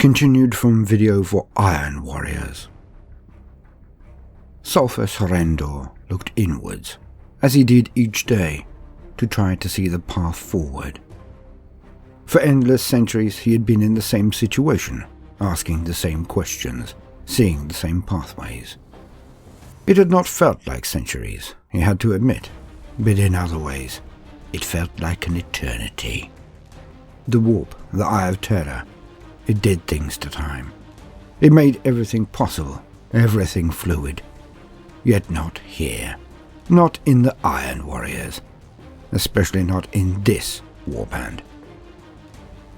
Continued from video for Iron Warriors. Sulphus Horrendor looked inwards, as he did each day, to try to see the path forward. For endless centuries he had been in the same situation, asking the same questions, seeing the same pathways. It had not felt like centuries, he had to admit, but in other ways, it felt like an eternity. The warp, the Eye of Terror, it did things to time. It made everything possible, everything fluid. Yet not here. Not in the Iron Warriors. Especially not in this warband.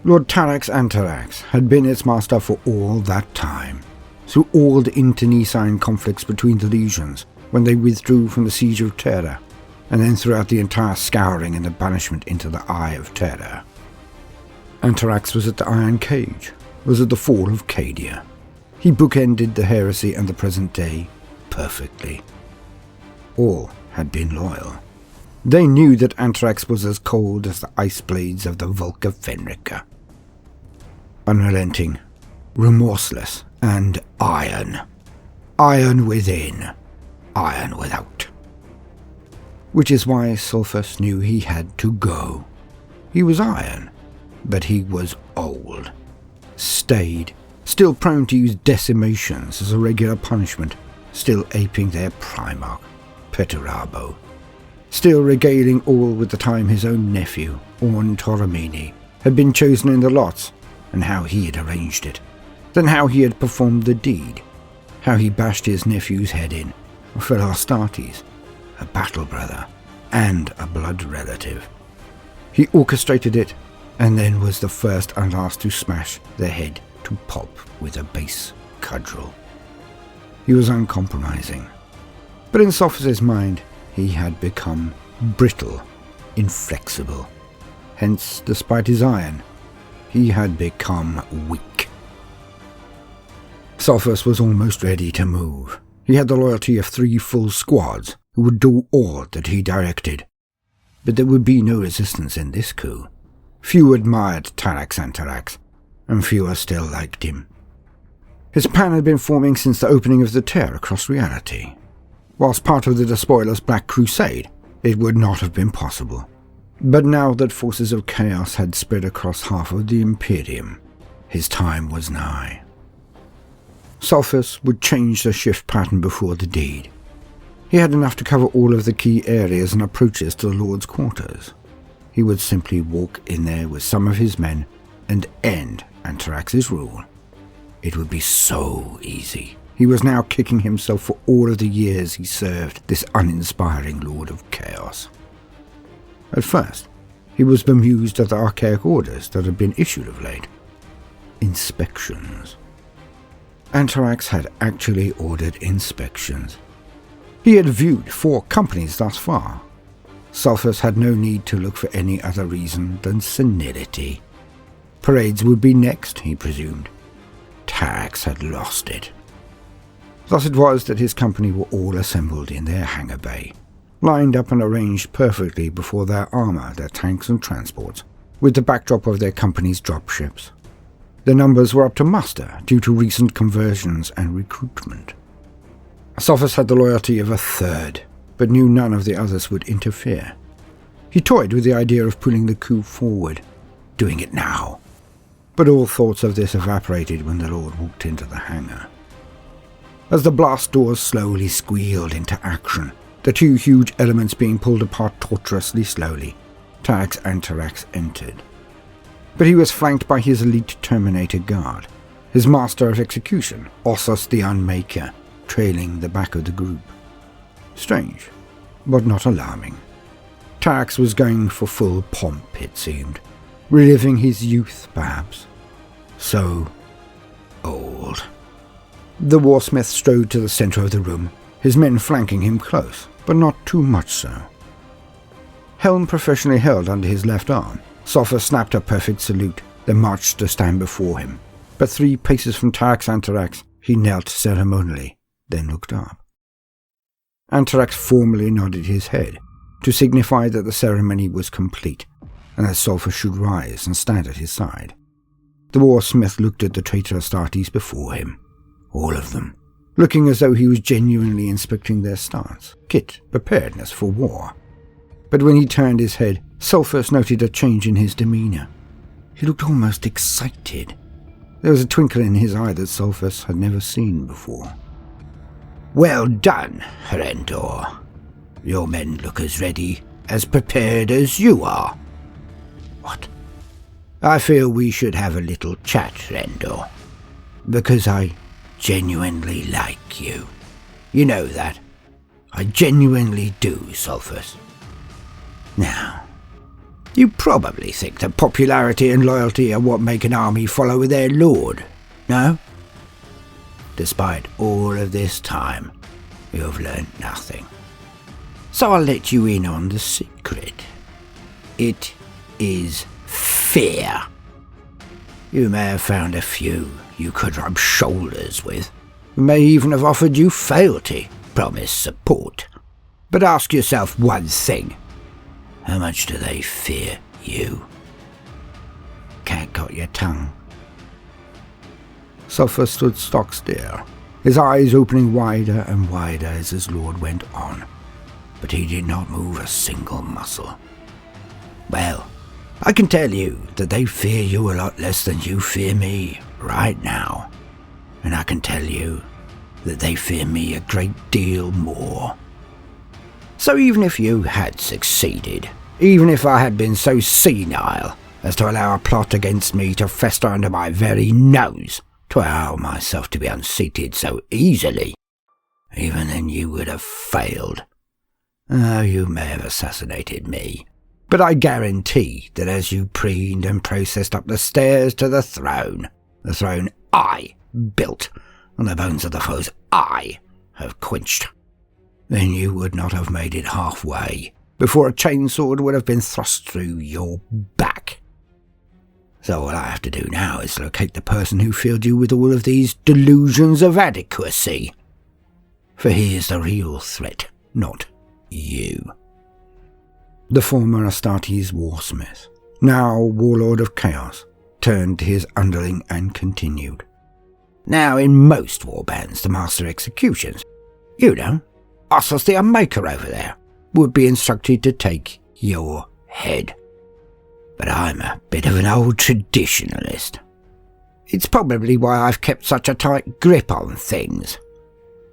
Lord Tarax Antarax had been its master for all that time. Through all the internecine conflicts between the legions, when they withdrew from the Siege of Terror, and then throughout the entire scouring and the banishment into the Eye of Terror. Antarax was at the Iron Cage, was at the fall of Cadia. He bookended the heresy and the present day perfectly. All had been loyal. They knew that Antarax was as cold as the ice blades of the Volk of Fenrica. Unrelenting, remorseless, and iron. Iron within, iron without. Which is why Sulphus knew he had to go. He was iron, but he was old. Staid, still prone to use decimations as a regular punishment, still aping their Primarch, Perturabo. Still regaling all with the time his own nephew, Orn Toromini, had been chosen in the lots, and how he had arranged it. Then how he had performed the deed. How he bashed his nephew's head in, for Astartes, a battle brother, and a blood relative. He orchestrated it, and then was the first and last to smash the head to pulp with a base cudgel. He was uncompromising. But in Sulphus's mind, he had become brittle, inflexible. Hence, despite his iron, he had become weak. Sulphus was almost ready to move. He had the loyalty of 3 full squads who would do all that he directed. But there would be no resistance in this coup. Few admired Tarax Antarax, and fewer still liked him. His plan had been forming since the opening of the tear across reality. Whilst part of the Despoiler's Black Crusade, it would not have been possible. But now that forces of chaos had spread across half of the Imperium, his time was nigh. Sulphus would change the shift pattern before the deed. He had enough to cover all of the key areas and approaches to the Lord's quarters. He would simply walk in there with some of his men and end Antarax's rule. It would be so easy. He was now kicking himself for all of the years he served this uninspiring Lord of Chaos. At first, he was bemused at the archaic orders that had been issued of late. Inspections. Antarax had actually ordered inspections. He had viewed 4 companies thus far. Sulphus had no need to look for any other reason than senility. Parades would be next, he presumed. Tarax had lost it. Thus it was that his company were all assembled in their hangar bay, lined up and arranged perfectly before their armour, their tanks and transports, with the backdrop of their company's dropships. Their numbers were up to muster due to recent conversions and recruitment. Sulphus had the loyalty of a third, but knew none of the others would interfere. He toyed with the idea of pulling the coup forward, doing it now. But all thoughts of this evaporated when the Lord walked into the hangar. As the blast doors slowly squealed into action, the 2 huge elements being pulled apart tortuously slowly, Tarax Antarax entered. But he was flanked by his elite Terminator guard, his master of execution, Ossos the Unmaker, trailing the back of the group. Strange, but not alarming. Tarax was going for full pomp, it seemed, reliving his youth, perhaps. So old. The warsmith strode to the centre of the room, his men flanking him close, but not too much so. Helm professionally held under his left arm, Sulphus snapped a perfect salute, then marched to stand before him. But 3 paces from Tarax Antarax, he knelt ceremonially, then looked up. Antarax formally nodded his head, to signify that the ceremony was complete, and that Sulphus should rise and stand at his side. The warsmith looked at the traitor Astartes before him. All of them, looking as though he was genuinely inspecting their stance, kit, preparedness for war. But when he turned his head, Sulphurus noted a change in his demeanour. He looked almost excited. There was a twinkle in his eye that Sulphurus had never seen before. "Well done, Traitor. Your men look as ready, as prepared as you are." "What?" "I feel we should have a little chat, Traitor, because I genuinely like you. You know that. I genuinely do, Sulphurus. Now, you probably think that popularity and loyalty are what make an army follow their lord, no? Despite all of this time, you've learnt nothing. So I'll let you in on the secret. It is fear. You may have found a few you could rub shoulders with, who may even have offered you fealty, promised support. But ask yourself one thing. How much do they fear you?" "Cat got your tongue." Sulphur stood stock still, his eyes opening wider and wider as his lord went on, but he did not move a single muscle. "Well, I can tell you that they fear you a lot less than you fear me right now, and I can tell you that they fear me a great deal more. So even if you had succeeded, even if I had been so senile as to allow a plot against me to fester under my very nose, to allow myself to be unseated so easily, even then you would have failed. Oh, you may have assassinated me, but I guarantee that as you preened and processed up the stairs to the throne I built, and the bones of the foes I have quenched, then you would not have made it halfway before a chainsword would have been thrust through your back. So all I have to do now is locate the person who filled you with all of these delusions of adequacy. For he is the real threat, not you." The former Astartes warsmith, now Warlord of Chaos, turned to his underling and continued. "Now in most warbands to master executions, you know, Astartes the Unmaker over there would be instructed to take your head. But I'm a bit of an old traditionalist. It's probably why I've kept such a tight grip on things.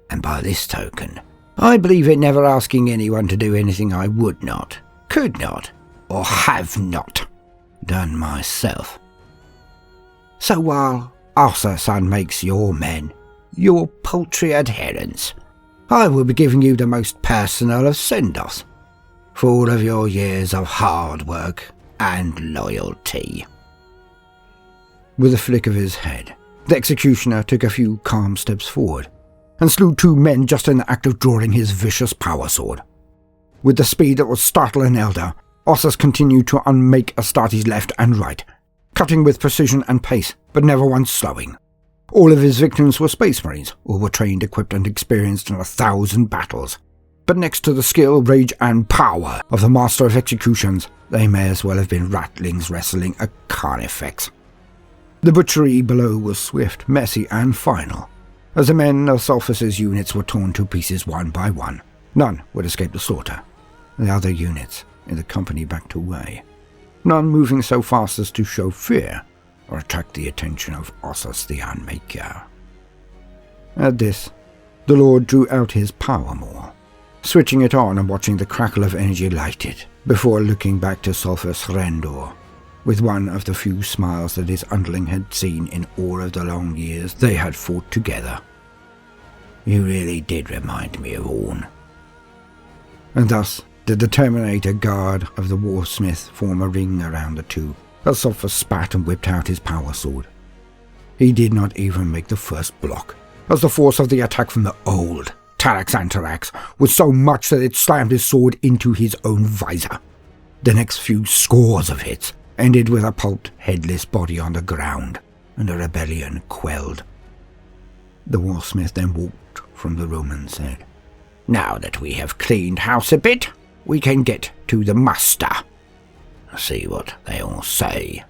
And by this token, I believe in never asking anyone to do anything I would not, could not, or have not done myself. So while Astartes makes your men your paltry adherents, I will be giving you the most personal of send-offs for all of your years of hard work and loyalty." With a flick of his head, the executioner took a few calm steps forward and slew two men just in the act of drawing his vicious power sword. With the speed that would startle an elder, Astartes continued to unmake Astartes left and right, cutting with precision and pace, but never once slowing. All of his victims were Space Marines, or were trained, equipped, and experienced in 1,000 battles. But next to the skill, rage, and power of the Master of Executions, they may as well have been ratlings wrestling a carnifex. The butchery below was swift, messy, and final. As the men of Sulphurus's units were torn to pieces one by one, none would escape the slaughter. The other units in the company backed away, none moving so fast as to show fear or attract the attention of Astartes the Unmaker. At this, the Lord drew out his power maul, switching it on and watching the crackle of energy light it, before looking back to Sulphurus Traitor, with one of the few smiles that his underling had seen in all of the long years they had fought together. "You really did remind me of Orn." And thus did the Terminator guard of the warsmith form a ring around the two, as Sulphurus spat and whipped out his power sword. He did not even make the first block, as the force of the attack from the old Tarax was so much that it slammed his sword into his own visor. The next few scores of hits ended with a pulped, headless body on the ground, and a rebellion quelled. The warsmith then walked from the room and said, "Now that we have cleaned house a bit, we can get to the muster. See what they all say.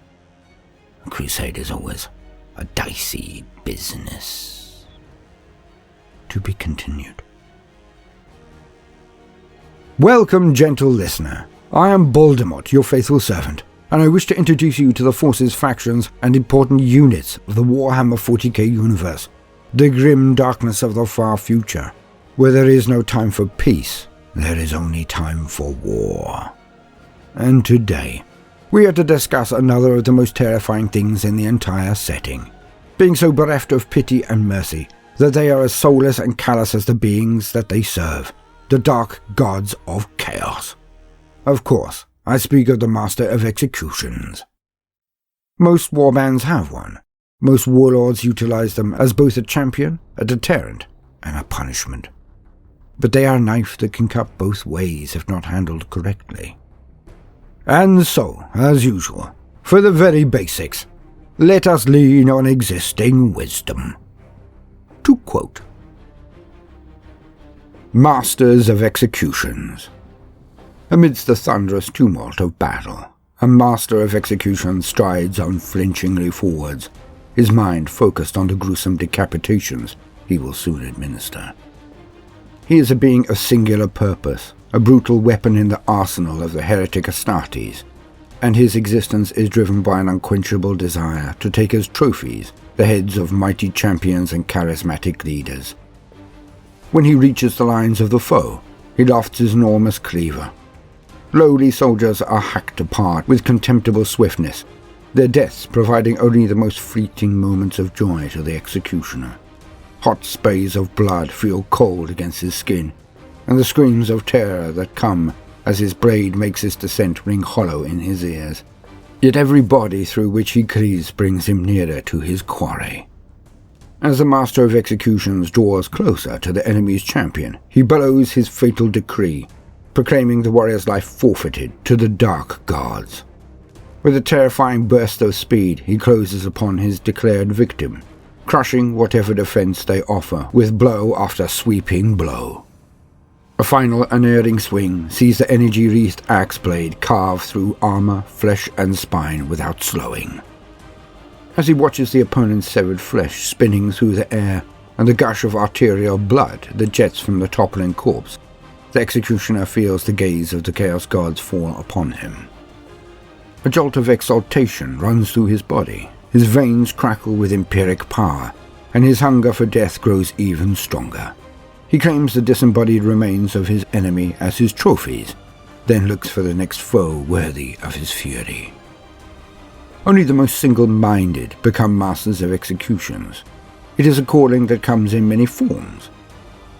A crusade is always a dicey business. To be continued. Welcome, gentle listener. I am Voldemort, your faithful servant, and I wish to introduce you to the forces, factions, and important units of the Warhammer 40k universe, the grim darkness of the far future. Where there is no time for peace, there is only time for war. And today, we are to discuss another of the most terrifying things in the entire setting, being so bereft of pity and mercy that they are as soulless and callous as the beings that they serve, the dark gods of chaos. Of course, I speak of the Master of Executions. Most warbands have one. Most warlords utilize them as both a champion, a deterrent, and a punishment. But they are a knife that can cut both ways if not handled correctly. And so, as usual, for the very basics, let us lean on existing wisdom. To quote, Masters of Executions. Amidst the thunderous tumult of battle, a Master of Execution strides unflinchingly forwards, his mind focused on the gruesome decapitations he will soon administer. He is a being of singular purpose, a brutal weapon in the arsenal of the heretic Astartes, and his existence is driven by an unquenchable desire to take as trophies the heads of mighty champions and charismatic leaders. When he reaches the lines of the foe, he lofts his enormous cleaver. Lowly soldiers are hacked apart with contemptible swiftness, their deaths providing only the most fleeting moments of joy to the executioner. Hot sprays of blood feel cold against his skin, and the screams of terror that come as his blade makes its descent ring hollow in his ears. Yet every body through which he creeps brings him nearer to his quarry. As the Master of Executions draws closer to the enemy's champion, he bellows his fatal decree, proclaiming the warrior's life forfeited to the dark gods. With a terrifying burst of speed, he closes upon his declared victim, crushing whatever defense they offer with blow after sweeping blow. A final unerring swing sees the energy-wreathed axe blade carve through armor, flesh, and spine without slowing. As he watches the opponent's severed flesh spinning through the air and the gush of arterial blood that jets from the toppling corpse, the executioner feels the gaze of the Chaos Gods fall upon him. A jolt of exultation runs through his body, his veins crackle with empiric power, and his hunger for death grows even stronger. He claims the disembodied remains of his enemy as his trophies, then looks for the next foe worthy of his fury. Only the most single-minded become Masters of Executions. It is a calling that comes in many forms.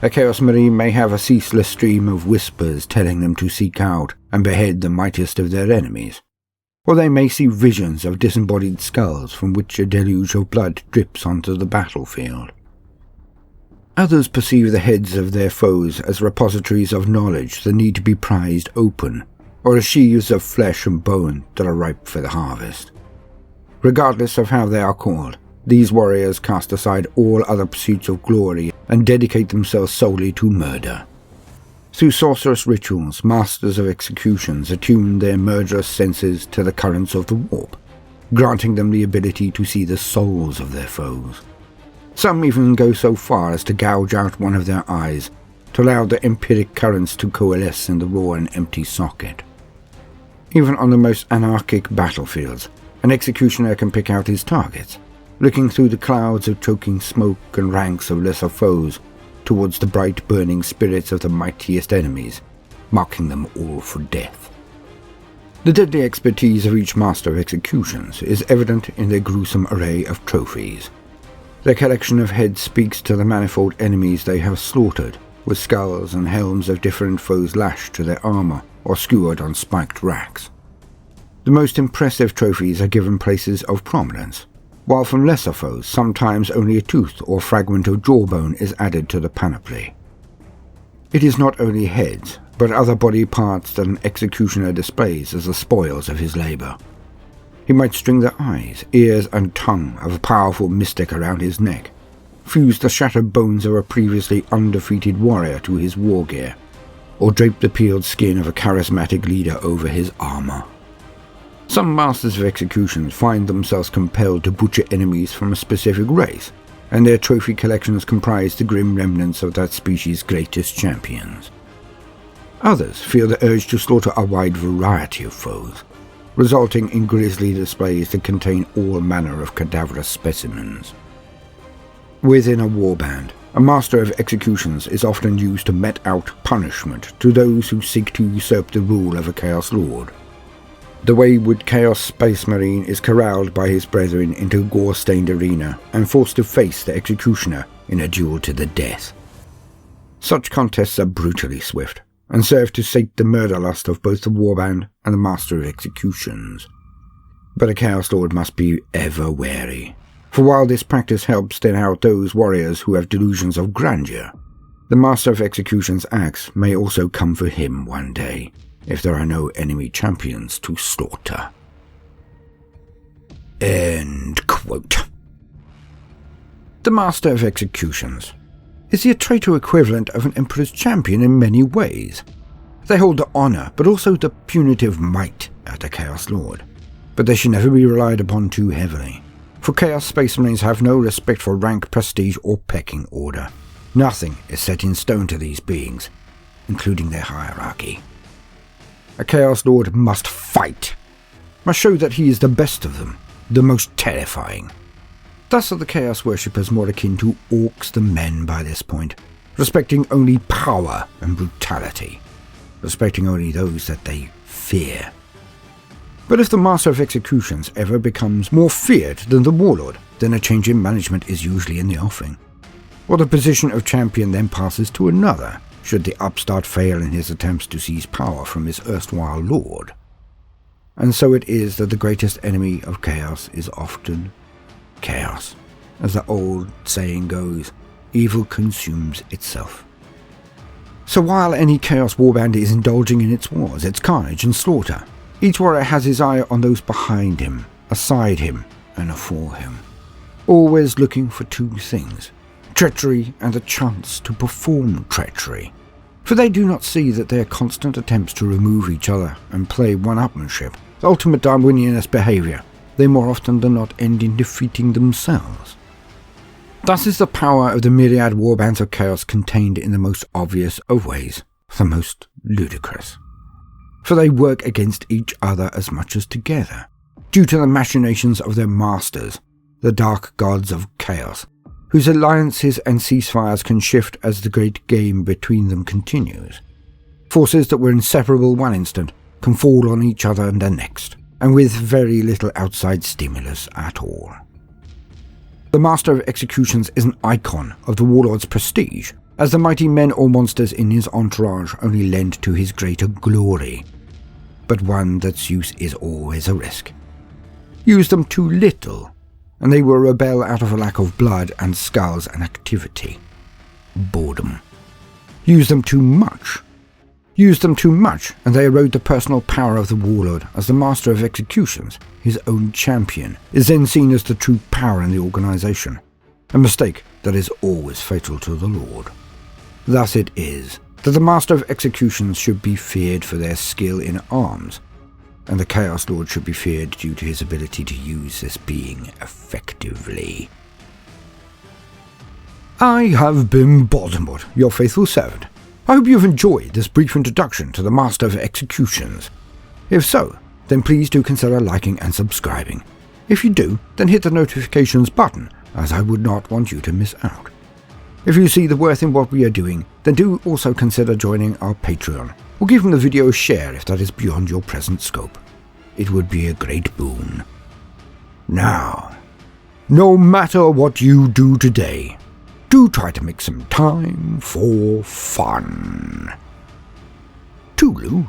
A Chaos Marine may have a ceaseless stream of whispers telling them to seek out and behead the mightiest of their enemies, or they may see visions of disembodied skulls from which a deluge of blood drips onto the battlefield. Others perceive the heads of their foes as repositories of knowledge that need to be prized open, or as sheaves of flesh and bone that are ripe for the harvest. Regardless of how they are called, these warriors cast aside all other pursuits of glory and dedicate themselves solely to murder. Through sorcerous rituals, Masters of Executions attune their murderous senses to the currents of the warp, granting them the ability to see the souls of their foes. Some even go so far as to gouge out one of their eyes, to allow the empiric currents to coalesce in the raw and empty socket. Even on the most anarchic battlefields, an executioner can pick out his targets, looking through the clouds of choking smoke and ranks of lesser foes towards the bright burning spirits of the mightiest enemies, marking them all for death. The deadly expertise of each Master of Executions is evident in their gruesome array of trophies. Their collection of heads speaks to the manifold enemies they have slaughtered, with skulls and helms of different foes lashed to their armor or skewered on spiked racks. The most impressive trophies are given places of prominence, while from lesser foes sometimes only a tooth or fragment of jawbone is added to the panoply. It is not only heads, but other body parts that an executioner displays as the spoils of his labor. He might string the eyes, ears, and tongue of a powerful mystic around his neck, fuse the shattered bones of a previously undefeated warrior to his war gear, or drape the peeled skin of a charismatic leader over his armor. Some masters of executions find themselves compelled to butcher enemies from a specific race, and their trophy collections comprise the grim remnants of that species' greatest champions. Others feel the urge to slaughter a wide variety of foes, resulting in grisly displays that contain all manner of cadaverous specimens. Within a warband, a master of executions is often used to mete out punishment to those who seek to usurp the rule of a Chaos Lord. The wayward Chaos Space Marine is corralled by his brethren into a gore-stained arena and forced to face the executioner in a duel to the death. Such contests are brutally swift, and serve to sate the murder lust of both the warband and the master of executions. But a Chaos Lord must be ever wary, for while this practice helps thin out those warriors who have delusions of grandeur, the master of execution's axe may also come for him one day, if there are no enemy champions to slaughter. End quote. The master of executions. Is he a traitor equivalent of an emperor's champion in many ways? They hold the honour, but also the punitive might of the Chaos Lord. But they should never be relied upon too heavily, for Chaos Space Marines have no respect for rank, prestige, or pecking order. Nothing is set in stone to these beings, including their hierarchy. A Chaos Lord must fight, must show that he is the best of them, the most terrifying. Thus are the Chaos Worshippers more akin to orcs than men by this point, respecting only power and brutality, respecting only those that they fear. But if the Master of Executions ever becomes more feared than the Warlord, then a change in management is usually in the offing, or the position of champion then passes to another, should the upstart fail in his attempts to seize power from his erstwhile lord. And so it is that the greatest enemy of chaos is often chaos. As the old saying goes, evil consumes itself. So while any Chaos Warband is indulging in its wars, its carnage and slaughter, each warrior has his eye on those behind him, aside him, and afore him, always looking for two things: treachery and the chance to perform treachery. For they do not see that their constant attempts to remove each other and play one-upmanship, the ultimate Darwinianist behaviour, they more often than not end in defeating themselves. Thus is the power of the myriad warbands of chaos contained in the most obvious of ways, the most ludicrous. For they work against each other as much as together, due to the machinations of their masters, the dark gods of chaos, whose alliances and ceasefires can shift as the great game between them continues. Forces that were inseparable one instant can fall on each other the next, and with very little outside stimulus at all. The Master of Executions is an icon of the Warlord's prestige, as the mighty men or monsters in his entourage only lend to his greater glory, but one that's use is always a risk. Use them too little, and they will rebel out of a lack of blood and skulls and activity. Boredom. Use them too much. And they erode the personal power of the Warlord, as the Master of Executions, his own champion, is then seen as the true power in the organisation, a mistake that is always fatal to the Lord. Thus it is that the Master of Executions should be feared for their skill in arms, and the Chaos Lord should be feared due to his ability to use this being effectively. I have been Baltimore, your faithful servant. I hope you've enjoyed this brief introduction to the Master of Executions. If so, then please do consider liking and subscribing. If you do, then hit the notifications button, as I would not want you to miss out. If you see the worth in what we are doing, then do also consider joining our Patreon, or giving the video a share if that is beyond your present scope. It would be a great boon. Now, no matter what you do today, do try to make some time for fun. Toodaloo.